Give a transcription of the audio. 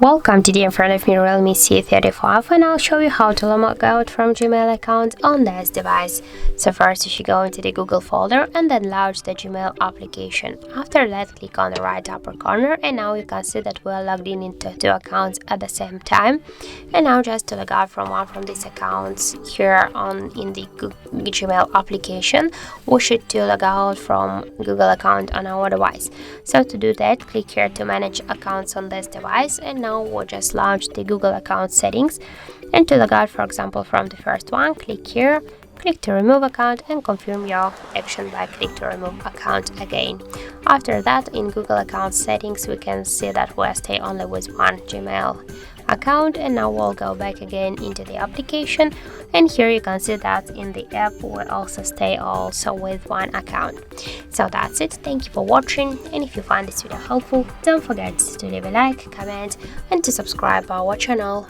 Welcome, today in front of me REALME C35, and I'll show you how to log out from Gmail account on this device. So first you should go into the Google folder and then launch the Gmail application. After that, click on the right upper corner, and now you can see that we are logged in into two accounts at the same time. And now just to log out from one from these accounts here in the Gmail application, we should to log out from Google account on our device. So to do that, click here to manage accounts on this device, and now we'll just launch the Google account settings. And to log out, for example, from the first one, click here, click to remove account, and confirm your action by click to remove account again. After that, in Google account settings, we can see that we'll stay only with one Gmail account, and now we'll go back again into the application, and here you can see that in the app we'll also stay with one account. So that's it. Thank you for watching, and if you find this video helpful, don't forget to leave a like, comment, and to subscribe our channel.